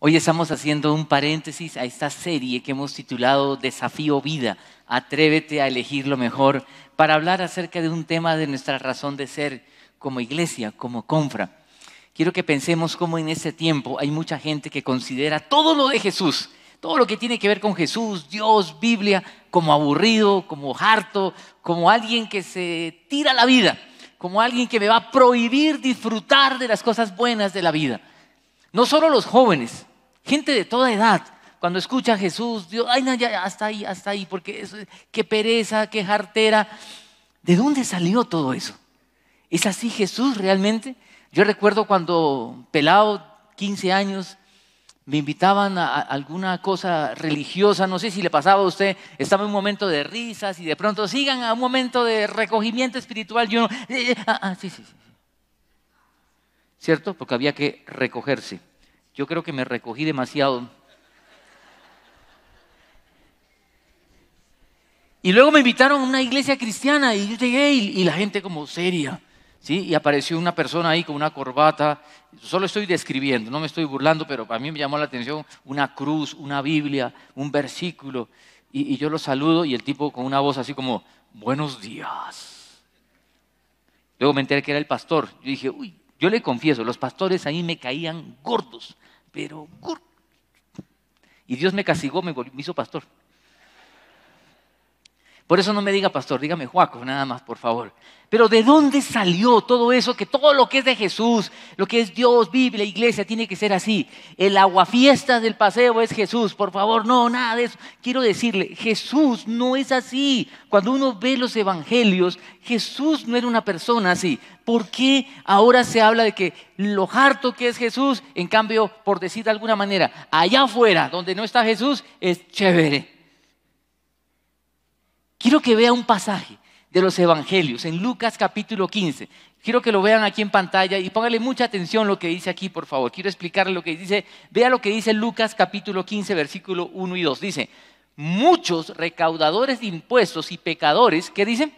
Hoy estamos haciendo un paréntesis a esta serie que hemos titulado Desafío Vida. Atrévete a elegir lo mejor, para hablar acerca de un tema de nuestra razón de ser como iglesia, como Confra. Quiero que pensemos cómo en este tiempo hay mucha gente que considera todo lo de Jesús, todo lo que tiene que ver con Jesús, Dios, Biblia, como aburrido, como harto, como alguien que se tira la vida, como alguien que me va a prohibir disfrutar de las cosas buenas de la vida. No solo los jóvenes, gente de toda edad, cuando escucha a Jesús, Dios, ay no, ya, hasta ahí, porque eso, qué pereza, qué jartera. ¿De dónde salió todo eso? ¿Es así Jesús realmente? Yo recuerdo cuando pelado, 15 años, me invitaban a alguna cosa religiosa, no sé si le pasaba a usted, estaba en un momento de risas y de pronto sigan a un momento de recogimiento espiritual y uno, sí. ¿Cierto? Porque había que recogerse. Yo creo que me recogí demasiado. Y luego me invitaron a una iglesia cristiana y yo llegué y la gente como seria, ¿sí? Y apareció una persona ahí con una corbata. Solo estoy describiendo, no me estoy burlando, pero para mí me llamó la atención una cruz, una Biblia, un versículo. Y yo lo saludo y el tipo con una voz así como, buenos días. Luego me enteré que era el pastor. Yo dije, uy, yo le confieso, los pastores ahí me caían gordos, pero gordos. Y Dios me castigó, me hizo pastor. Por eso no me diga pastor, dígame Juaco, nada más, por favor. Pero ¿de dónde salió todo eso? Que todo lo que es de Jesús, lo que es Dios, Biblia, iglesia, tiene que ser así. El aguafiestas del paseo es Jesús, por favor, no, nada de eso. Quiero decirle, Jesús no es así. Cuando uno ve los evangelios, Jesús no era una persona así. ¿Por qué ahora se habla de que lo harto que es Jesús, en cambio, por decir de alguna manera, allá afuera, donde no está Jesús, es chévere? Quiero que vea un pasaje de los evangelios en Lucas capítulo 15. Quiero que lo vean aquí en pantalla y póngale mucha atención lo que dice aquí, por favor. Quiero explicarle lo que dice. Vea lo que dice Lucas capítulo 15, versículo 1 y 2. Dice, muchos recaudadores de impuestos y pecadores, ¿qué dicen?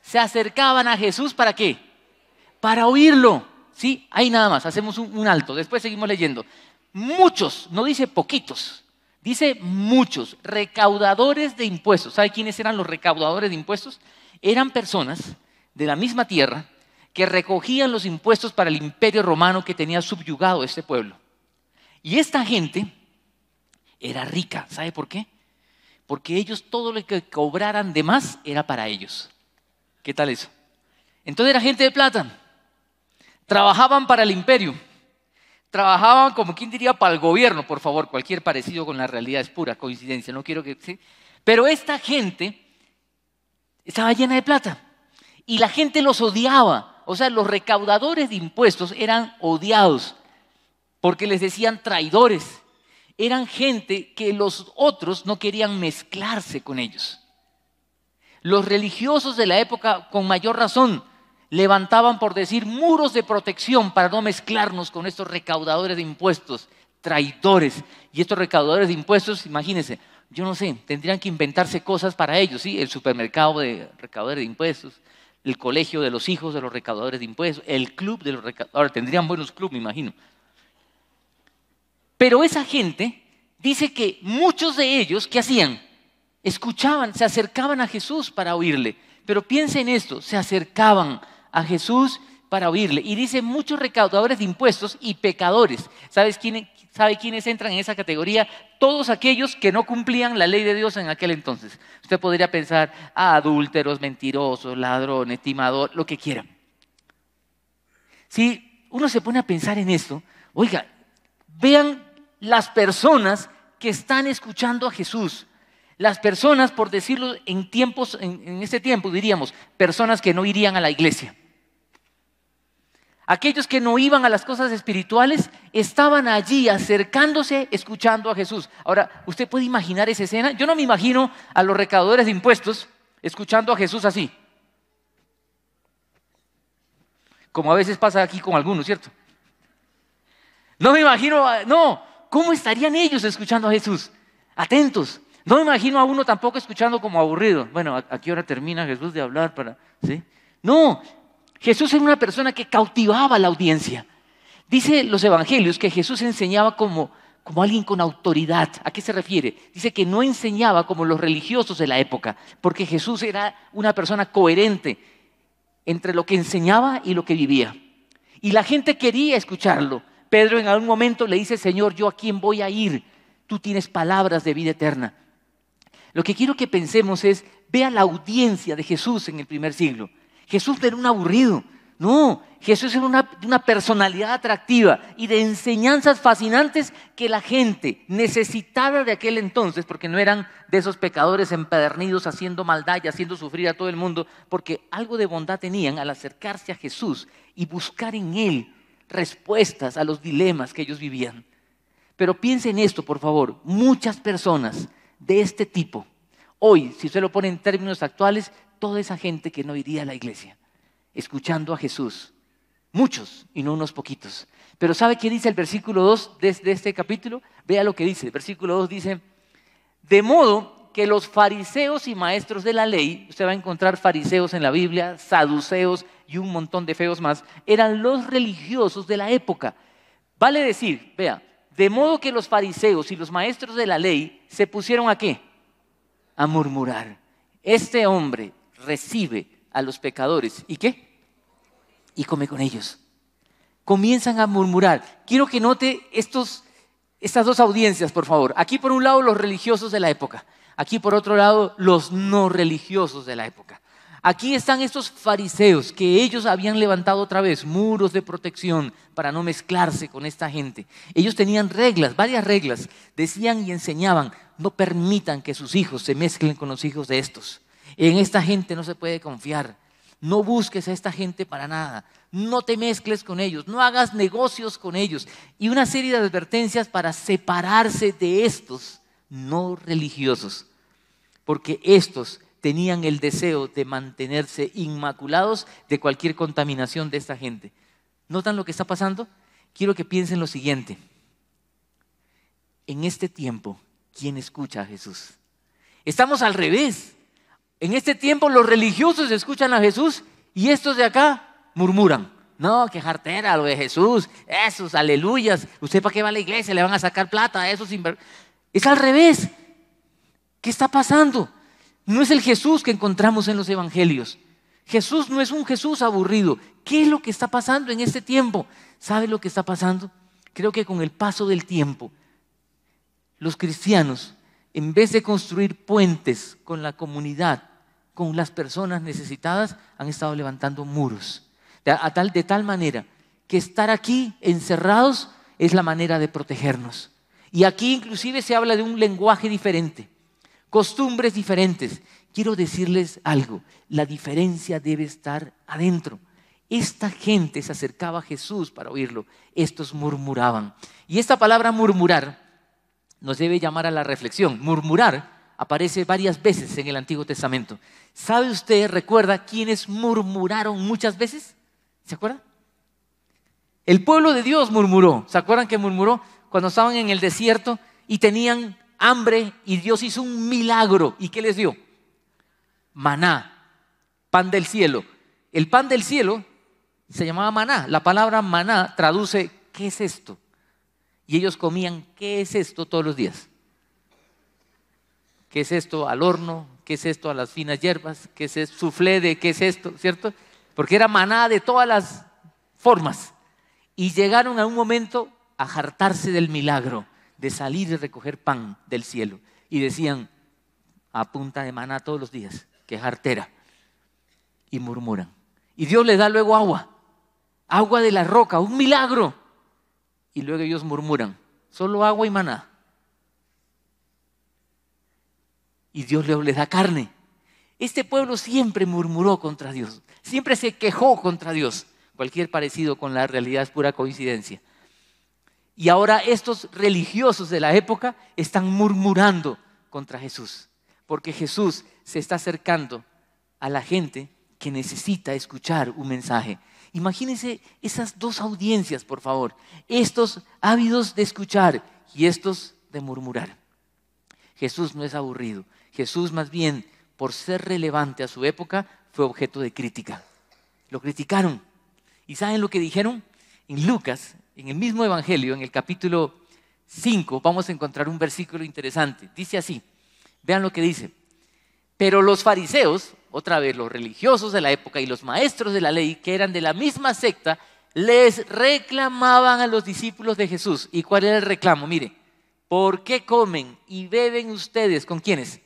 Se acercaban a Jesús, ¿para qué? Para oírlo. ¿Sí? Ahí nada más, hacemos un alto. Después seguimos leyendo. Muchos, no dice poquitos. Dice muchos recaudadores de impuestos. ¿Sabe quiénes eran los recaudadores de impuestos? Eran personas de la misma tierra que recogían los impuestos para el imperio romano que tenía subyugado este pueblo. Y esta gente era rica. ¿Sabe por qué? Porque ellos todo lo que cobraran de más era para ellos. ¿Qué tal eso? Entonces era gente de plata. Trabajaban para el imperio. Trabajaban, como quien diría, para el gobierno, por favor. Cualquier parecido con la realidad es pura coincidencia, no quiero que... ¿sí? Pero esta gente estaba llena de plata y la gente los odiaba. O sea, los recaudadores de impuestos eran odiados porque les decían traidores. Eran gente que los otros no querían mezclarse con ellos. Los religiosos de la época, con mayor razón, levantaban, por decir, muros de protección para no mezclarnos con estos recaudadores de impuestos, traidores. Y estos recaudadores de impuestos, imagínense, yo no sé, tendrían que inventarse cosas para ellos, ¿sí? El supermercado de recaudadores de impuestos, el colegio de los hijos de los recaudadores de impuestos, el club de los recaudadores, tendrían buenos clubes, me imagino. Pero esa gente dice que muchos de ellos, ¿qué hacían? Escuchaban, se acercaban a Jesús para oírle. Pero piensa en esto, se acercaban a Jesús para oírle. Y dice muchos recaudadores de impuestos y pecadores. ¿Sabe quiénes entran en esa categoría? Todos aquellos que no cumplían la ley de Dios en aquel entonces. Usted podría pensar adúlteros, mentirosos, ladrones, timadores, lo que quieran. Si uno se pone a pensar en esto, oiga, vean las personas que están escuchando a Jesús. Las personas, por decirlo en este tiempo, diríamos, personas que no irían a la iglesia. Aquellos que no iban a las cosas espirituales estaban allí acercándose, escuchando a Jesús. Ahora, ¿usted puede imaginar esa escena? Yo no me imagino a los recaudadores de impuestos escuchando a Jesús así. Como a veces pasa aquí con algunos, ¿cierto? No me imagino, no, ¿cómo estarían ellos escuchando a Jesús? Atentos. No me imagino a uno tampoco escuchando como aburrido. Bueno, ¿a qué hora termina Jesús de hablar para...? ¿Sí? No, Jesús era una persona que cautivaba a la audiencia. Dice los evangelios que Jesús enseñaba como como alguien con autoridad. ¿A qué se refiere? Dice que no enseñaba como los religiosos de la época, porque Jesús era una persona coherente entre lo que enseñaba y lo que vivía. Y la gente quería escucharlo. Pedro en algún momento le dice, Señor, ¿yo a quién voy a ir? Tú tienes palabras de vida eterna. Lo que quiero que pensemos es, vea la audiencia de Jesús en el primer siglo. Jesús no era un aburrido, no, Jesús era una personalidad atractiva y de enseñanzas fascinantes que la gente necesitaba de aquel entonces, porque no eran de esos pecadores empedernidos haciendo maldad y haciendo sufrir a todo el mundo, porque algo de bondad tenían al acercarse a Jesús y buscar en Él respuestas a los dilemas que ellos vivían. Pero piensen en esto, por favor, muchas personas de este tipo, hoy, si usted lo pone en términos actuales, toda esa gente que no iría a la iglesia, escuchando a Jesús, muchos y no unos poquitos. Pero ¿sabe qué dice el versículo 2 de este capítulo? Vea lo que dice, el versículo 2 dice, de modo que los fariseos y maestros de la ley, usted va a encontrar fariseos en la Biblia, saduceos y un montón de feos más, eran los religiosos de la época. Vale decir, vea, de modo que los fariseos y los maestros de la ley se pusieron ¿a qué? A murmurar. Este hombre recibe a los pecadores. ¿Y qué? Y come con ellos. Comienzan a murmurar. Quiero que note estas dos audiencias, por favor. Aquí por un lado los religiosos de la época. Aquí por otro lado los no religiosos de la época. Aquí están estos fariseos que ellos habían levantado otra vez muros de protección para no mezclarse con esta gente. Ellos tenían reglas, varias reglas. Decían y enseñaban, no permitan que sus hijos se mezclen con los hijos de estos. En esta gente no se puede confiar. No busques a esta gente para nada. No te mezcles con ellos. No hagas negocios con ellos. Y una serie de advertencias para separarse de estos no religiosos. Porque estos tenían el deseo de mantenerse inmaculados de cualquier contaminación de esta gente. ¿Notan lo que está pasando? Quiero que piensen lo siguiente. En este tiempo, ¿quién escucha a Jesús? Estamos al revés. En este tiempo los religiosos escuchan a Jesús y estos de acá murmuran. No, qué jartera lo de Jesús, esos aleluyas. ¿Usted para qué va a la iglesia? Le van a sacar plata a esos. Es al revés. ¿Qué está pasando? No es el Jesús que encontramos en los evangelios. Jesús no es un Jesús aburrido. ¿Qué es lo que está pasando en este tiempo? ¿Sabe lo que está pasando? Creo que con el paso del tiempo, los cristianos, en vez de construir puentes con la comunidad, con las personas necesitadas, han estado levantando muros. De tal manera que estar aquí encerrados es la manera de protegernos. Y aquí inclusive se habla de un lenguaje diferente. Costumbres diferentes. Quiero decirles algo, la diferencia debe estar adentro. Esta gente se acercaba a Jesús para oírlo, estos murmuraban. Y esta palabra murmurar nos debe llamar a la reflexión. Murmurar aparece varias veces en el Antiguo Testamento. ¿Sabe usted, recuerda quiénes murmuraron muchas veces? ¿Se acuerdan? El pueblo de Dios murmuró. ¿Se acuerdan que murmuró? Cuando estaban en el desierto y tenían hambre y Dios hizo un milagro. ¿Y qué les dio? Maná, pan del cielo. El pan del cielo se llamaba maná. La palabra maná traduce ¿qué es esto? Y ellos comían ¿qué es esto? Todos los días. ¿Qué es esto al horno? ¿Qué es esto a las finas hierbas? ¿Qué es esto? Soufflé de ¿qué es esto? ¿Cierto? Porque era maná de todas las formas. Y llegaron a un momento a hartarse del milagro de salir y recoger pan del cielo. Y decían, a punta de maná todos los días, que jartera. Y murmuran. Y Dios les da luego agua. Agua de la roca, un milagro. Y luego ellos murmuran, solo agua y maná. Y Dios luego les da carne. Este pueblo siempre murmuró contra Dios. Siempre se quejó contra Dios. Cualquier parecido con la realidad es pura coincidencia. Y ahora estos religiosos de la época están murmurando contra Jesús, porque Jesús se está acercando a la gente que necesita escuchar un mensaje. Imagínense esas dos audiencias, por favor, estos ávidos de escuchar y estos de murmurar. Jesús no es aburrido, Jesús más bien, por ser relevante a su época, fue objeto de crítica. Lo criticaron. ¿Y saben lo que dijeron? En Lucas, en el mismo evangelio, en el capítulo 5 vamos a encontrar un versículo interesante. Dice así, vean lo que dice. Pero los fariseos, otra vez los religiosos de la época y los maestros de la ley, que eran de la misma secta, les reclamaban a los discípulos de Jesús. ¿Y cuál era el reclamo? Mire, ¿por qué comen y beben ustedes? ¿Con quiénes?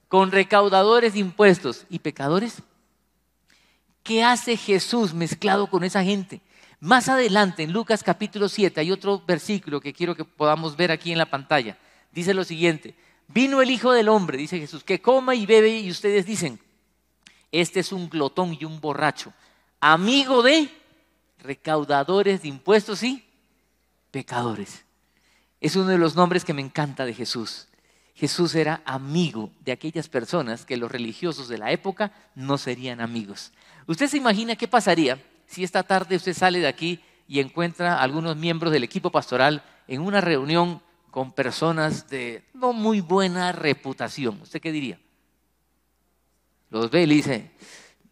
Con recaudadores de impuestos y pecadores. ¿Qué hace Jesús mezclado con esa gente? Más adelante, en Lucas capítulo 7, hay otro versículo que quiero que podamos ver aquí en la pantalla. Dice lo siguiente, vino el Hijo del Hombre, dice Jesús, que coma y bebe y ustedes dicen, este es un glotón y un borracho, amigo de recaudadores de impuestos y pecadores. Es uno de los nombres que me encanta de Jesús. Jesús era amigo de aquellas personas que los religiosos de la época no serían amigos. ¿Usted se imagina qué pasaría si esta tarde usted sale de aquí y encuentra a algunos miembros del equipo pastoral en una reunión con personas de no muy buena reputación? ¿Usted qué diría? Los ve y le dice,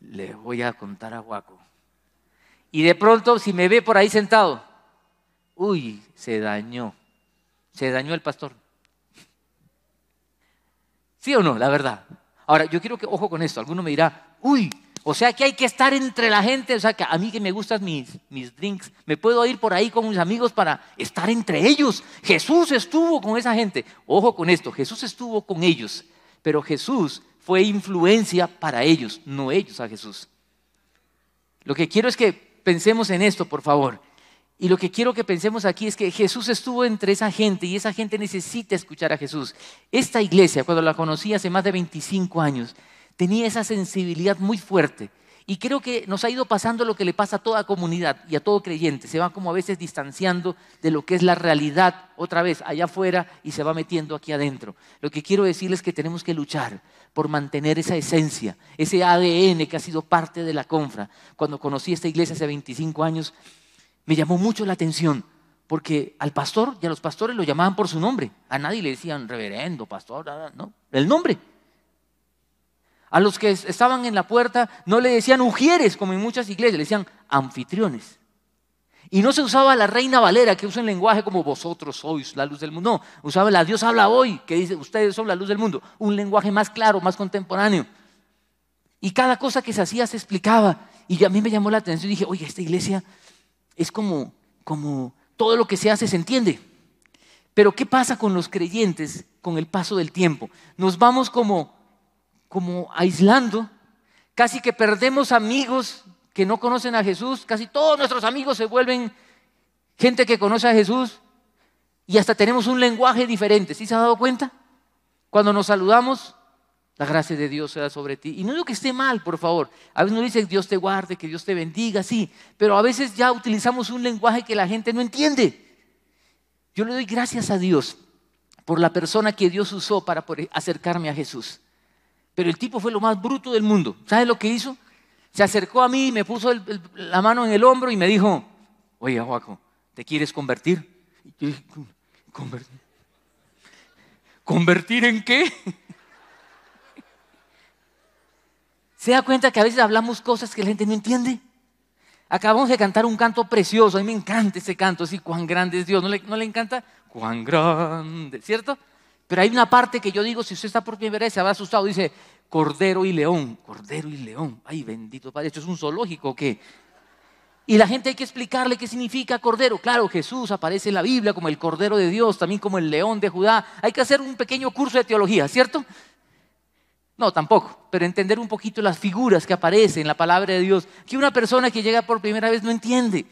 le voy a contar a Guaco. Y de pronto, si me ve por ahí sentado, uy, se dañó el pastor. ¿Sí o no? La verdad. Ahora, yo quiero que, ojo con esto, alguno me dirá, uy, o sea que hay que estar entre la gente, o sea que a mí que me gustan mis drinks, me puedo ir por ahí con mis amigos para estar entre ellos. Jesús estuvo con esa gente. Ojo con esto, Jesús estuvo con ellos, pero Jesús fue influencia para ellos, no ellos a Jesús. Lo que quiero es que pensemos en esto, por favor. Y lo que quiero que pensemos aquí es que Jesús estuvo entre esa gente y esa gente necesita escuchar a Jesús. Esta iglesia, cuando la conocí hace más de 25 años, tenía esa sensibilidad muy fuerte. Y creo que nos ha ido pasando lo que le pasa a toda comunidad y a todo creyente. Se va como a veces distanciando de lo que es la realidad otra vez allá afuera y se va metiendo aquí adentro. Lo que quiero decirles es que tenemos que luchar por mantener esa esencia, ese ADN que ha sido parte de la Confra. Cuando conocí esta iglesia hace 25 años, me llamó mucho la atención porque al pastor y a los pastores lo llamaban por su nombre. A nadie le decían reverendo, pastor, nada, no, el nombre. A los que estaban en la puerta no le decían ujieres como en muchas iglesias, le decían anfitriones. Y no se usaba la Reina Valera que usa un lenguaje como vosotros sois la luz del mundo. No, usaba la Dios habla hoy que dice ustedes son la luz del mundo. Un lenguaje más claro, más contemporáneo. Y cada cosa que se hacía se explicaba. Y a mí me llamó la atención y dije, oye, esta iglesia es como todo lo que se hace se entiende. Pero ¿qué pasa con los creyentes con el paso del tiempo? Nos vamos como aislando, casi que perdemos amigos que no conocen a Jesús, casi todos nuestros amigos se vuelven gente que conoce a Jesús y hasta tenemos un lenguaje diferente. ¿Sí se ha dado cuenta? Cuando nos saludamos, la gracia de Dios sea sobre ti. Y no digo que esté mal, por favor. A veces uno dice Dios te guarde, que Dios te bendiga, sí. Pero a veces ya utilizamos un lenguaje que la gente no entiende. Yo le doy gracias a Dios por la persona que Dios usó para poder acercarme a Jesús. Pero el tipo fue lo más bruto del mundo. ¿Sabe lo que hizo? Se acercó a mí y me puso la mano en el hombro y me dijo, oye, Joaco, ¿te quieres convertir? Y yo dije, ¿convertir? ¿Convertir en qué? ¿Se da cuenta que a veces hablamos cosas que la gente no entiende? Acabamos de cantar un canto precioso, a mí me encanta ese canto, así, cuán grande es Dios, ¿no le encanta? Cuán grande, ¿cierto? Pero hay una parte que yo digo, si usted está por primera vez se habrá asustado, dice, cordero y león, ay bendito Padre, ¿esto es un zoológico o qué? Y la gente hay que explicarle qué significa cordero. Claro, Jesús aparece en la Biblia como el cordero de Dios, también como el león de Judá, hay que hacer un pequeño curso de teología, ¿cierto? No, tampoco, pero entender un poquito las figuras que aparecen en la palabra de Dios, que una persona que llega por primera vez no entiende.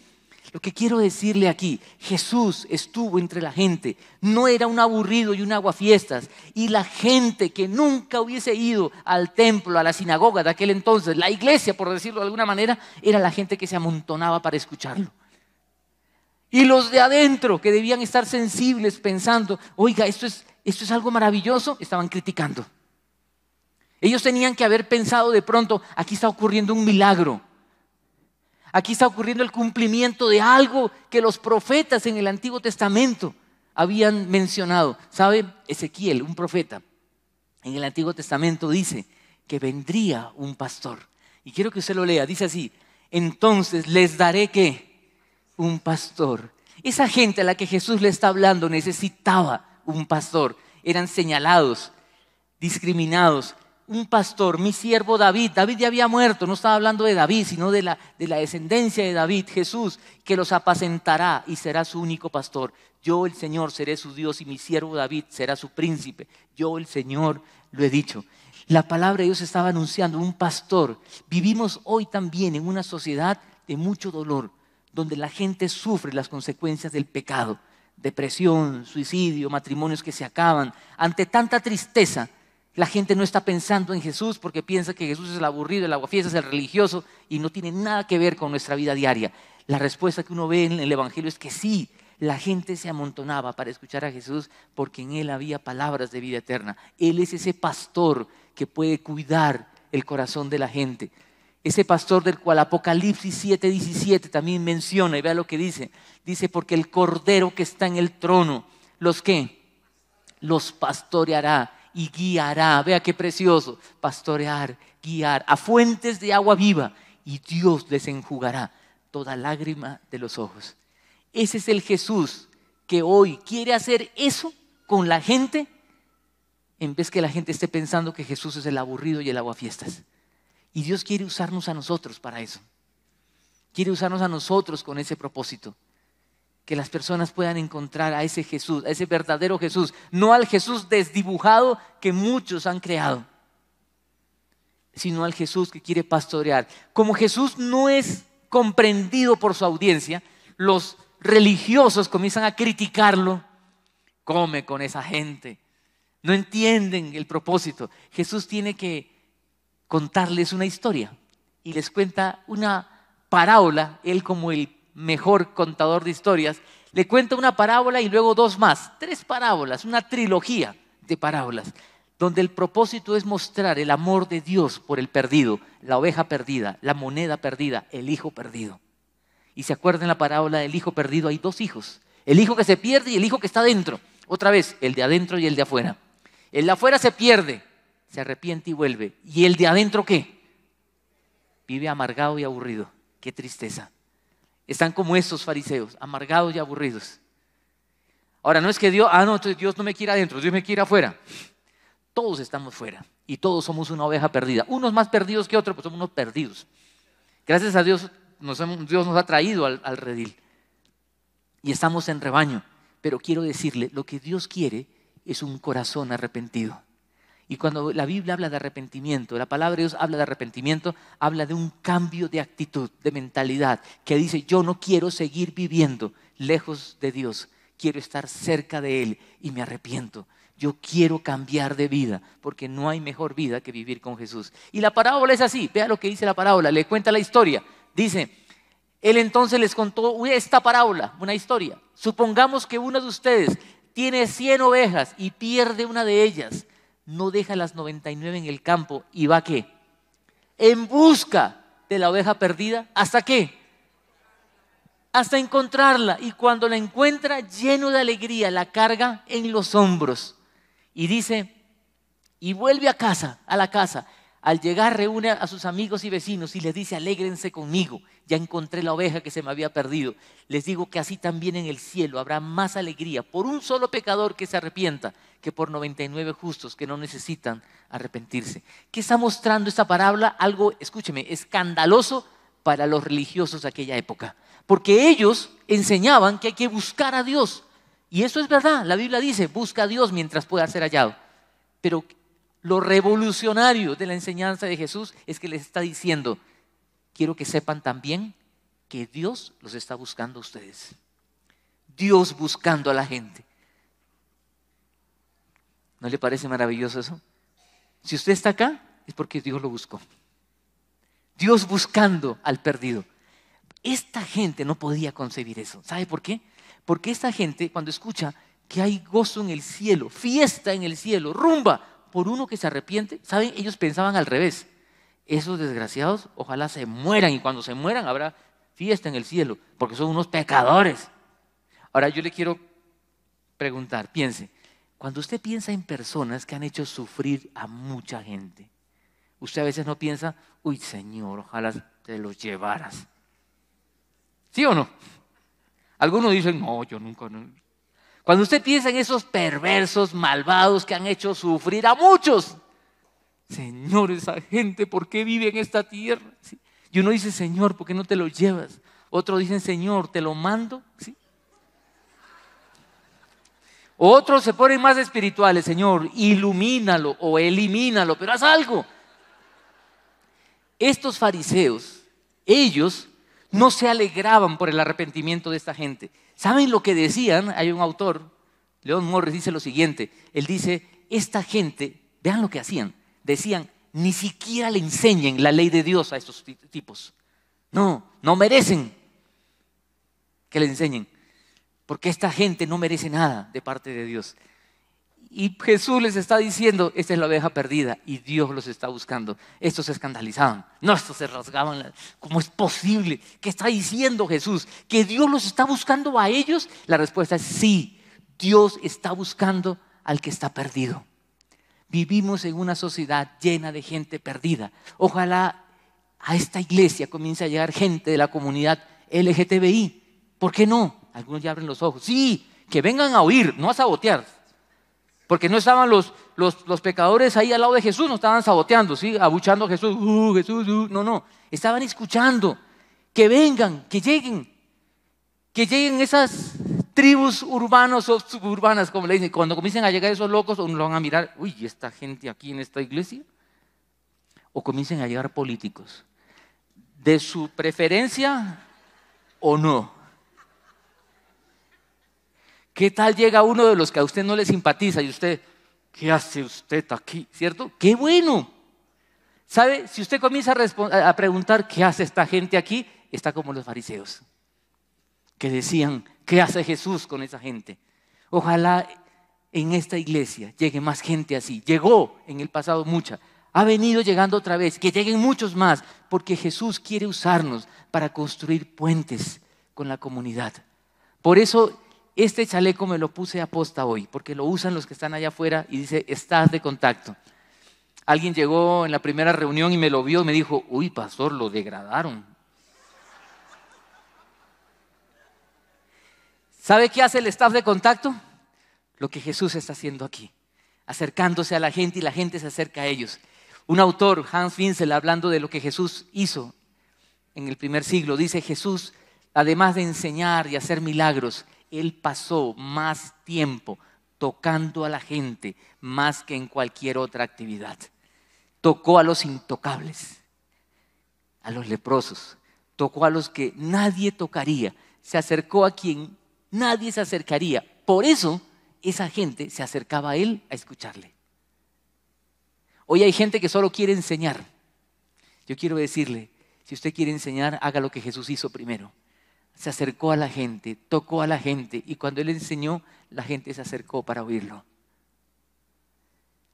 Lo que quiero decirle aquí, Jesús estuvo entre la gente, no era un aburrido y un aguafiestas, y la gente que nunca hubiese ido al templo, a la sinagoga de aquel entonces, la iglesia, por decirlo de alguna manera, era la gente que se amontonaba para escucharlo. Y los de adentro, que debían estar sensibles pensando, oiga, esto es algo maravilloso, estaban criticando. Ellos tenían que haber pensado de pronto, aquí está ocurriendo un milagro. Aquí está ocurriendo el cumplimiento de algo que los profetas en el Antiguo Testamento habían mencionado. ¿Sabe? Ezequiel, un profeta, en el Antiguo Testamento dice que vendría un pastor. Y quiero que usted lo lea. Dice así, entonces les daré ¿qué? Un pastor. Esa gente a la que Jesús le está hablando necesitaba un pastor. Eran señalados, discriminados. Un pastor, mi siervo David. David ya había muerto, no estaba hablando de David, sino de la descendencia de David, Jesús, que los apacentará y será su único pastor. Yo, el Señor, seré su Dios y mi siervo David será su príncipe. Yo, el Señor, lo he dicho. La palabra de Dios estaba anunciando un pastor. Vivimos hoy también en una sociedad de mucho dolor, donde la gente sufre las consecuencias del pecado. Depresión, suicidio, matrimonios que se acaban. Ante tanta tristeza, la gente no está pensando en Jesús porque piensa que Jesús es el aburrido, el aguafiestas, el religioso y no tiene nada que ver con nuestra vida diaria. La respuesta que uno ve en el Evangelio es que sí, la gente se amontonaba para escuchar a Jesús porque en Él había palabras de vida eterna. Él es ese pastor que puede cuidar el corazón de la gente. Ese pastor del cual Apocalipsis 7:17 también menciona, y vea lo que dice. Dice, porque el Cordero que está en el trono, ¿los qué? Los pastoreará y guiará. Vea qué precioso, pastorear, guiar a fuentes de agua viva y Dios les enjugará toda lágrima de los ojos. Ese es el Jesús que hoy quiere hacer eso con la gente, en vez que la gente esté pensando que Jesús es el aburrido y el aguafiestas. Y Dios quiere usarnos a nosotros para eso. Quiere usarnos a nosotros con ese propósito. Que las personas puedan encontrar a ese Jesús, a ese verdadero Jesús, no al Jesús desdibujado que muchos han creado, sino al Jesús que quiere pastorear. Como Jesús no es comprendido por su audiencia, los religiosos comienzan a criticarlo. Come con esa gente. No entienden el propósito. Jesús tiene que contarles una historia y les cuenta una parábola. Él, como el mejor contador de historias, le cuenta una parábola y luego dos más, 3 parábolas, una trilogía de parábolas, donde el propósito es mostrar el amor de Dios por el perdido, la oveja perdida, la moneda perdida, el hijo perdido. Y se acuerdan la parábola del hijo perdido, hay 2 hijos, el hijo que se pierde y el hijo que está adentro. Otra vez, el de adentro y el de afuera. El de afuera se pierde, se arrepiente y vuelve. ¿Y el de adentro qué? Vive amargado y aburrido. Qué tristeza. Están como estos fariseos, amargados y aburridos. Ahora, no es que Dios, no, entonces Dios no me quiere adentro, Dios me quiere afuera. Todos estamos fuera y todos somos una oveja perdida. Unos más perdidos que otros, pues somos unos perdidos. Gracias a Dios, Dios nos ha traído al redil. Y estamos en rebaño. Pero quiero decirle, lo que Dios quiere es un corazón arrepentido. Y cuando la Biblia habla de arrepentimiento, la palabra de Dios habla de arrepentimiento, habla de un cambio de actitud, de mentalidad, que dice, yo no quiero seguir viviendo lejos de Dios, quiero estar cerca de Él y me arrepiento. Yo quiero cambiar de vida, porque no hay mejor vida que vivir con Jesús. Y la parábola es así, vea lo que dice la parábola, le cuenta la historia. Dice, Él entonces les contó esta parábola, una historia. Supongamos que uno de ustedes tiene 100 ovejas y pierde una de ellas. No deja las 99 en el campo y va ¿qué? En busca de la oveja perdida. ¿Hasta qué? Hasta encontrarla. Y cuando la encuentra, lleno de alegría, la carga en los hombros. Y dice, y vuelve a la casa. Al llegar reúne a sus amigos y vecinos y les dice, alégrense conmigo, ya encontré la oveja que se me había perdido. Les digo que así también en el cielo habrá más alegría por un solo pecador que se arrepienta que por 99 justos que no necesitan arrepentirse. ¿Qué está mostrando esta parábola? Algo, escúcheme, escandaloso para los religiosos de aquella época. Porque ellos enseñaban que hay que buscar a Dios. Y eso es verdad, la Biblia dice, busca a Dios mientras pueda ser hallado. Pero lo revolucionario de la enseñanza de Jesús es que les está diciendo, quiero que sepan también que Dios los está buscando a ustedes. Dios buscando a la gente. ¿No le parece maravilloso eso? Si usted está acá, es porque Dios lo buscó. Dios buscando al perdido. Esta gente no podía concebir eso. ¿Sabe por qué? Porque esta gente, cuando escucha que hay gozo en el cielo, fiesta en el cielo, rumba, por uno que se arrepiente, ¿saben? Ellos pensaban al revés. Esos desgraciados, ojalá se mueran y cuando se mueran habrá fiesta en el cielo, porque son unos pecadores. Ahora yo le quiero preguntar, piense, cuando usted piensa en personas que han hecho sufrir a mucha gente, usted a veces no piensa, uy Señor, ojalá te los llevaras. ¿Sí o no? Algunos dicen, no, yo nunca. No. Cuando usted piensa en esos perversos, malvados que han hecho sufrir a muchos, Señor, esa gente, ¿por qué vive en esta tierra? ¿Sí? Y uno dice, Señor, ¿por qué no te lo llevas? Otros dicen, Señor, ¿te lo mando? ¿Sí? Otros se ponen más espirituales, Señor, ilumínalo o elimínalo, pero haz algo. Estos fariseos, ellos no se alegraban por el arrepentimiento de esta gente. ¿Saben lo que decían? Hay un autor, Leon Morris, dice lo siguiente. Él dice, esta gente, vean lo que hacían. Decían, ni siquiera le enseñen la ley de Dios a estos tipos. No merecen que le enseñen. Porque esta gente no merece nada de parte de Dios. Y Jesús les está diciendo, esta es la oveja perdida y Dios los está buscando. Estos se escandalizaban, no, estos se rasgaban. ¿Cómo es posible? ¿Qué está diciendo Jesús? ¿Que Dios los está buscando a ellos? La respuesta es sí, Dios está buscando al que está perdido. Vivimos en una sociedad llena de gente perdida. Ojalá a esta iglesia comience a llegar gente de la comunidad LGTBI. ¿Por qué no? Algunos ya abren los ojos. Sí, que vengan a oír, no a sabotear. Porque no estaban los pecadores ahí al lado de Jesús, no estaban saboteando, ¿sí? Abuchando a Jesús, Jesús, no. Estaban escuchando. Que vengan, que lleguen esas tribus urbanas o suburbanas, como le dicen. Cuando comiencen a llegar esos locos, uno lo van a mirar, uy, ¿esta gente aquí en esta iglesia? O comiencen a llegar políticos, de su preferencia o no. ¿Qué tal llega uno de los que a usted no le simpatiza y usted, ¿qué hace usted aquí? ¿Cierto? ¡Qué bueno! ¿Sabe? Si usted comienza a preguntar, ¿qué hace esta gente aquí? Está como los fariseos, que decían, ¿qué hace Jesús con esa gente? Ojalá en esta iglesia llegue más gente así. Llegó en el pasado mucha, ha venido llegando otra vez, que lleguen muchos más, porque Jesús quiere usarnos para construir puentes con la comunidad. Por eso este chaleco me lo puse a posta hoy, porque lo usan los que están allá afuera y dice, estás de contacto. Alguien llegó en la primera reunión y me lo vio y me dijo, uy, pastor, lo degradaron. ¿Sabe qué hace el staff de contacto? Lo que Jesús está haciendo aquí, acercándose a la gente y la gente se acerca a ellos. Un autor, Hans Winsel, hablando de lo que Jesús hizo en el primer siglo, dice, Jesús, además de enseñar y hacer milagros, Él pasó más tiempo tocando a la gente más que en cualquier otra actividad. Tocó a los intocables, a los leprosos, tocó a los que nadie tocaría, se acercó a quien nadie se acercaría. Por eso esa gente se acercaba a Él a escucharle. Hoy hay gente que solo quiere enseñar. Yo quiero decirle, si usted quiere enseñar, haga lo que Jesús hizo primero. Se acercó a la gente, tocó a la gente y cuando Él enseñó, la gente se acercó para oírlo.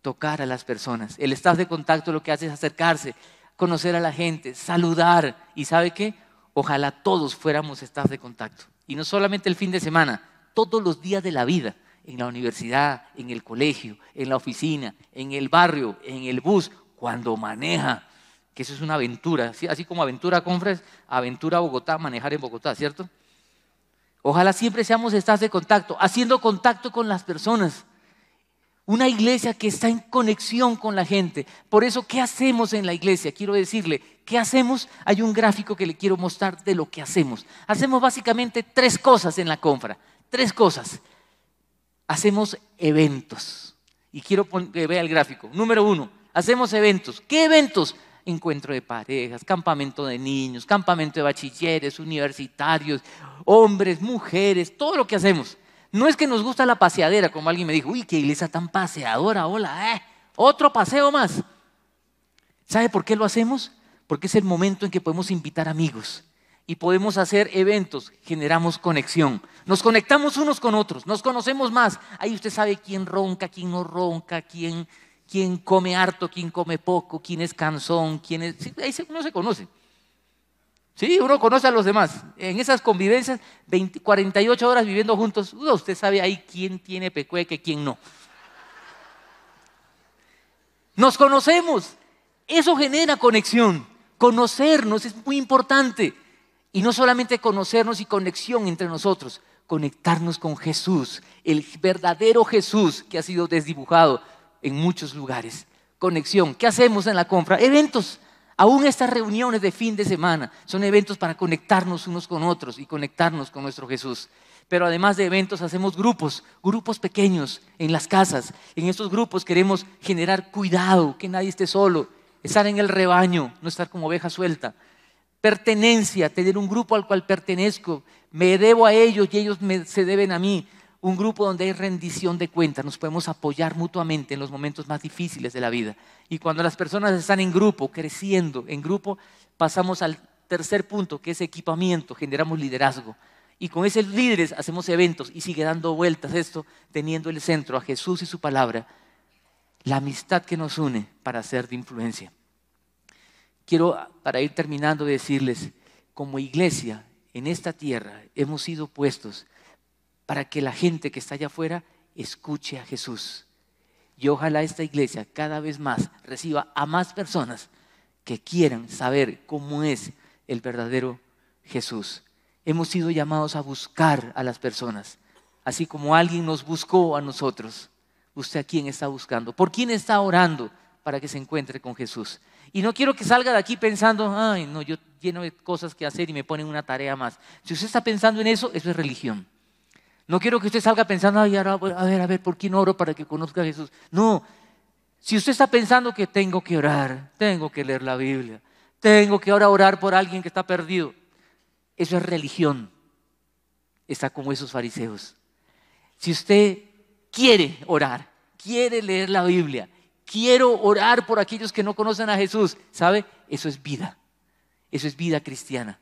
Tocar a las personas. El staff de contacto lo que hace es acercarse, conocer a la gente, saludar. ¿Y sabe qué? Ojalá todos fuéramos staff de contacto. Y no solamente el fin de semana, todos los días de la vida. En la universidad, en el colegio, en la oficina, en el barrio, en el bus, cuando maneja. Que eso es una aventura, ¿sí? Así como aventura Conference, aventura Bogotá, manejar en Bogotá, ¿cierto? Ojalá siempre seamos staff de contacto, haciendo contacto con las personas. Una iglesia que está en conexión con la gente. Por eso, ¿qué hacemos en la iglesia? Quiero decirle, ¿qué hacemos? Hay un gráfico que le quiero mostrar de lo que hacemos. Hacemos básicamente 3 cosas en la confra, 3 cosas. Hacemos eventos. Y quiero que vea el gráfico. Número 1, hacemos eventos. ¿Qué eventos? Encuentro de parejas, campamento de niños, campamento de bachilleres, universitarios, hombres, mujeres, todo lo que hacemos. No es que nos gusta la paseadera, como alguien me dijo, uy, qué iglesia tan paseadora, hola, otro paseo más. ¿Sabe por qué lo hacemos? Porque es el momento en que podemos invitar amigos y podemos hacer eventos, generamos conexión. Nos conectamos unos con otros, nos conocemos más. Ahí usted sabe quién ronca, quién no ronca, quién come harto, quién come poco, quién es cansón, quién es... Sí, ahí uno se conoce. Sí, uno conoce a los demás. En esas convivencias, 48 horas viviendo juntos, usted sabe ahí quién tiene pecueque, quién no. Nos conocemos. Eso genera conexión. Conocernos es muy importante. Y no solamente conocernos y conexión entre nosotros, conectarnos con Jesús, el verdadero Jesús que ha sido desdibujado en muchos lugares. Conexión. ¿Qué hacemos en la compra? Eventos. Aún estas reuniones de fin de semana son eventos para conectarnos unos con otros y conectarnos con nuestro Jesús. Pero además de eventos hacemos grupos pequeños en las casas. En estos grupos queremos generar cuidado, que nadie esté solo, estar en el rebaño, no estar como oveja suelta. Pertenencia, tener un grupo al cual pertenezco, me debo a ellos y ellos se deben a mí. Un grupo donde hay rendición de cuentas, nos podemos apoyar mutuamente en los momentos más difíciles de la vida. Y cuando las personas están en grupo, creciendo en grupo, pasamos al tercer punto, que es equipamiento, generamos liderazgo. Y con esos líderes hacemos eventos y sigue dando vueltas esto, teniendo el centro a Jesús y su palabra, la amistad que nos une para ser de influencia. Quiero, para ir terminando, decirles, como iglesia en esta tierra hemos sido puestos para que la gente que está allá afuera escuche a Jesús. Y ojalá esta iglesia cada vez más reciba a más personas que quieran saber cómo es el verdadero Jesús. Hemos sido llamados a buscar a las personas, así como alguien nos buscó a nosotros. ¿Usted a quién está buscando? ¿Por quién está orando para que se encuentre con Jesús? Y no quiero que salga de aquí pensando, ay, no, yo lleno de cosas que hacer y me ponen una tarea más. Si usted está pensando en eso, eso es religión. No quiero que usted salga pensando, ay, ahora, a ver, ¿por quién oro para que conozca a Jesús? No, si usted está pensando que tengo que orar, tengo que leer la Biblia, tengo que ahora orar por alguien que está perdido, eso es religión. Está como esos fariseos. Si usted quiere orar, quiere leer la Biblia, quiero orar por aquellos que no conocen a Jesús, ¿sabe? Eso es vida cristiana.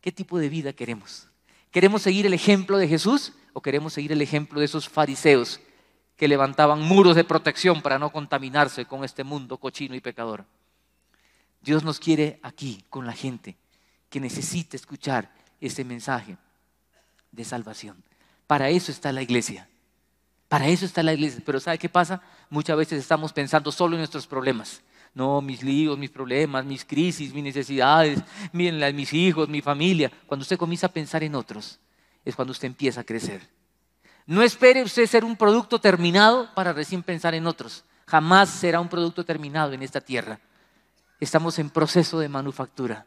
¿Qué tipo de vida queremos? ¿Queremos seguir el ejemplo de Jesús o queremos seguir el ejemplo de esos fariseos que levantaban muros de protección para no contaminarse con este mundo cochino y pecador? Dios nos quiere aquí con la gente que necesita escuchar este mensaje de salvación. Para eso está la iglesia. Para eso está la iglesia. Pero ¿sabe qué pasa? Muchas veces estamos pensando solo en nuestros problemas. No, mis líos, mis problemas, mis crisis, mis necesidades, mis hijos, mi familia. Cuando usted comienza a pensar en otros, es cuando usted empieza a crecer. No espere usted ser un producto terminado para recién pensar en otros. Jamás será un producto terminado en esta tierra. Estamos en proceso de manufactura.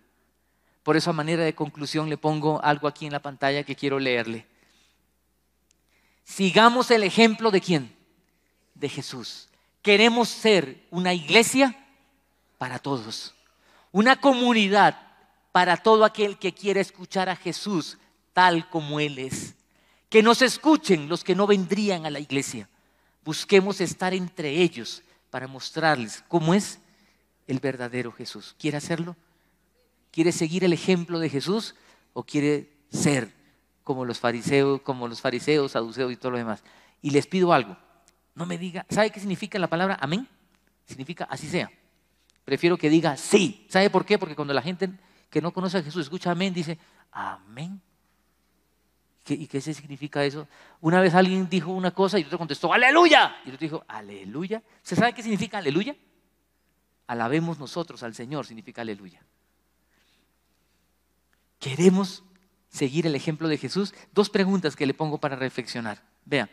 Por eso, a manera de conclusión, le pongo algo aquí en la pantalla que quiero leerle. Sigamos el ejemplo ¿de quién? De Jesús. Queremos ser una iglesia para todos, una comunidad para todo aquel que quiera escuchar a Jesús tal como Él es. Que nos escuchen los que no vendrían a la iglesia. Busquemos estar entre ellos para mostrarles cómo es el verdadero Jesús. ¿Quiere hacerlo? ¿Quiere seguir el ejemplo de Jesús o quiere ser como los fariseos, saduceos y todo lo demás? Y les pido algo, no me diga, ¿sabe qué significa la palabra amén? Significa así sea. Prefiero que diga sí. ¿Sabe por qué? Porque cuando la gente que no conoce a Jesús escucha amén, dice amén. ¿Y qué significa eso? Una vez alguien dijo una cosa y otro contestó aleluya. Y otro dijo aleluya. ¿Se sabe qué significa aleluya? Alabemos nosotros al Señor, significa aleluya. ¿Queremos seguir el ejemplo de Jesús? Dos preguntas que le pongo para reflexionar. Vea,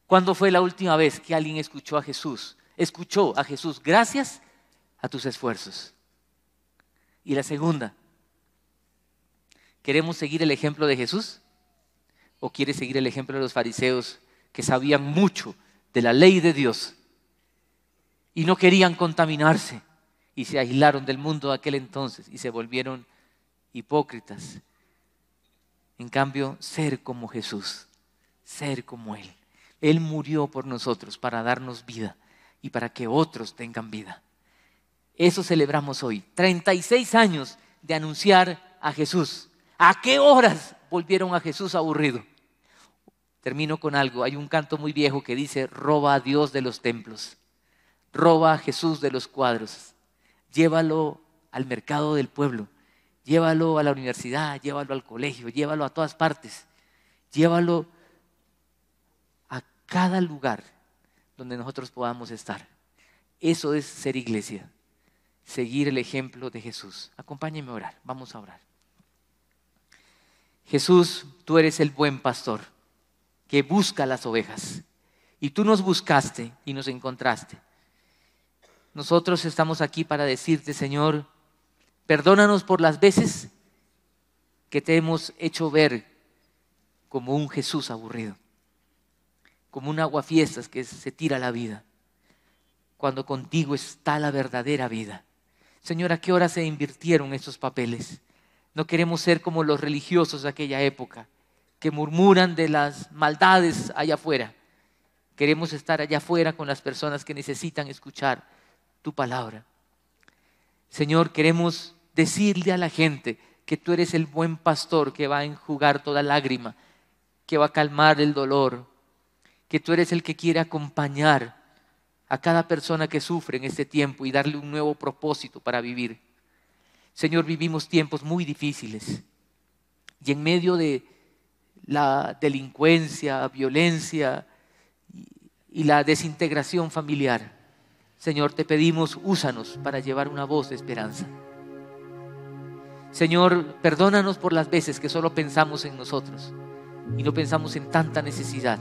¿cuándo fue la última vez que alguien escuchó a Jesús? Escuchó a Jesús gracias a tus esfuerzos. Y la segunda, ¿queremos seguir el ejemplo de Jesús? ¿O quieres seguir el ejemplo de los fariseos que sabían mucho de la ley de Dios y no querían contaminarse? Y se aislaron del mundo de aquel entonces y se volvieron hipócritas. En cambio, ser como Jesús, ser como Él. Él murió por nosotros para darnos vida y para que otros tengan vida. Eso celebramos hoy. 36 años de anunciar a Jesús. ¿A qué horas volvieron a Jesús aburrido? Termino con algo. Hay un canto muy viejo que dice: roba a Dios de los templos, roba a Jesús de los cuadros. Llévalo al mercado del pueblo, llévalo a la universidad, llévalo al colegio, llévalo a todas partes, llévalo a cada lugar donde nosotros podamos estar. Eso es ser iglesia. seguir el ejemplo de Jesús. Acompáñenme a orar, vamos a orar. Jesús, tú eres el buen pastor que busca las ovejas. Y tú nos buscaste y nos encontraste. Nosotros estamos aquí para decirte, Señor, perdónanos por las veces que te hemos hecho ver como un Jesús aburrido, como un aguafiestas que se tira la vida, cuando contigo está la verdadera vida. Señor, ¿a qué hora se invirtieron estos papeles? No queremos ser como los religiosos de aquella época, que murmuran de las maldades allá afuera. Queremos estar allá afuera con las personas que necesitan escuchar tu palabra. Señor, queremos decirle a la gente que tú eres el buen pastor que va a enjugar toda lágrima, que va a calmar el dolor, que tú eres el que quiere acompañar a cada persona que sufre en este tiempo y darle un nuevo propósito para vivir. Señor, vivimos tiempos muy difíciles y en medio de la delincuencia, violencia y la desintegración familiar, Señor, te pedimos, úsanos para llevar una voz de esperanza. Señor, perdónanos por las veces que solo pensamos en nosotros y no pensamos en tanta necesidad.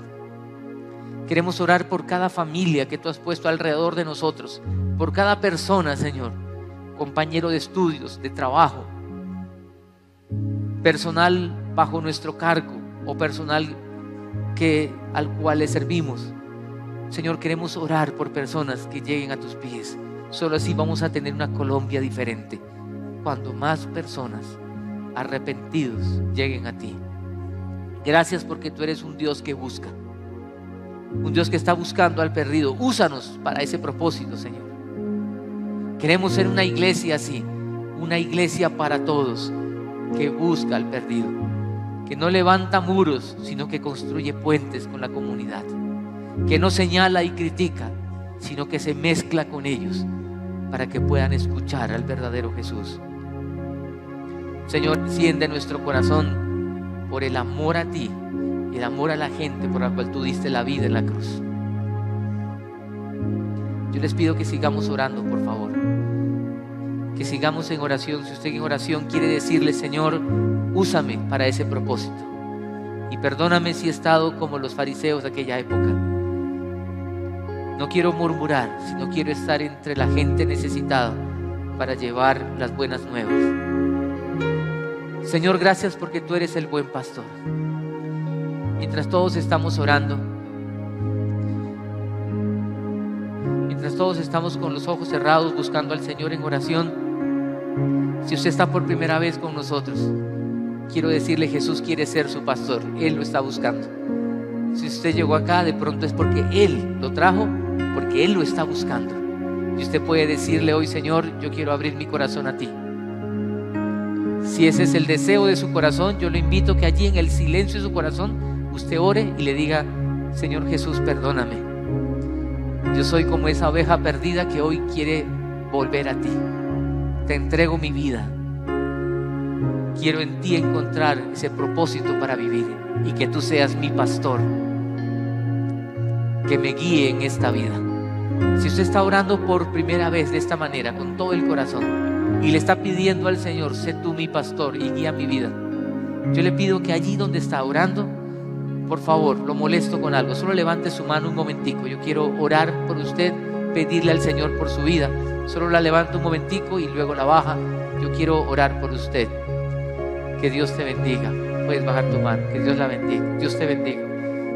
Queremos orar por cada familia que tú has puesto alrededor de nosotros, por cada persona, Señor, compañero de estudios, de trabajo, personal bajo nuestro cargo o personal al cual le servimos. Señor, queremos orar por personas que lleguen a tus pies. Solo así vamos a tener una Colombia diferente, cuando más personas arrepentidos lleguen a ti. Gracias porque tú eres un Dios que busca, un Dios que está buscando al perdido. Úsanos para ese propósito, Señor. Queremos ser una iglesia así, una iglesia para todos, que busca al perdido, que no levanta muros, sino que construye puentes con la comunidad, que no señala y critica, sino que se mezcla con ellos para que puedan escuchar al verdadero Jesús. Señor, enciende nuestro corazón por el amor a ti y el amor a la gente por la cual tú diste la vida en la cruz. Yo les pido que sigamos orando, por favor, que sigamos en oración. Si usted en oración quiere decirle, Señor, úsame para ese propósito y perdóname si he estado como los fariseos de aquella época. No quiero murmurar, sino quiero estar entre la gente necesitada para llevar las buenas nuevas. Señor, gracias porque tú eres el buen pastor. Mientras todos estamos orando, mientras todos estamos con los ojos cerrados buscando al Señor en oración, si usted está por primera vez con nosotros, quiero decirle, Jesús quiere ser su pastor. Él lo está buscando. Si usted llegó acá, de pronto es porque Él lo trajo, porque Él lo está buscando. Y usted puede decirle hoy, Señor, yo quiero abrir mi corazón a ti. Si ese es el deseo de su corazón, yo lo invito que allí en el silencio de su corazón usted ore y le diga, Señor Jesús, perdóname. Yo soy como esa oveja perdida que hoy quiere volver a ti. Te entrego mi vida. Quiero en ti encontrar ese propósito para vivir y que tú seas mi pastor, que me guíe en esta vida. Si usted está orando por primera vez de esta manera, con todo el corazón, y le está pidiendo al Señor, sé tú mi pastor y guía mi vida, yo le pido que allí donde está orando, por favor, lo molesto con algo, solo levante su mano un momentico. Yo quiero orar por usted, pedirle al Señor por su vida. Solo la levanta un momentico y luego la baja. Yo quiero orar por usted. Que Dios te bendiga. Puedes bajar tu mano. Que Dios la bendiga. Dios te bendiga.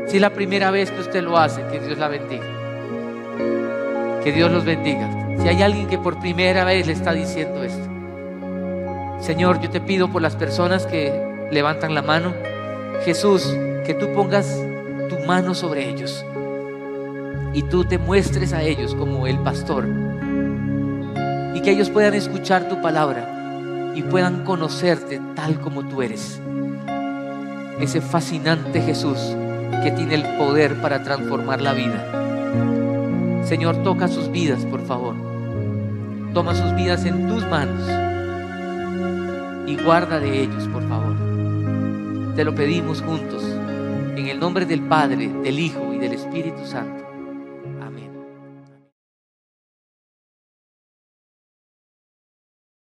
Si es la primera vez que usted lo hace, que Dios la bendiga. Que Dios los bendiga. Si hay alguien que por primera vez le está diciendo esto, Señor, yo te pido por las personas que levantan la mano, Jesús, que tú pongas tu mano sobre ellos y tú te muestres a ellos como el pastor y que ellos puedan escuchar tu palabra y puedan conocerte tal como tú eres, ese fascinante Jesús que tiene el poder para transformar la vida. Señor, toca sus vidas, por favor. Toma sus vidas en tus manos y guarda de ellos, por favor. Te lo pedimos juntos, en el nombre del Padre, del Hijo y del Espíritu Santo.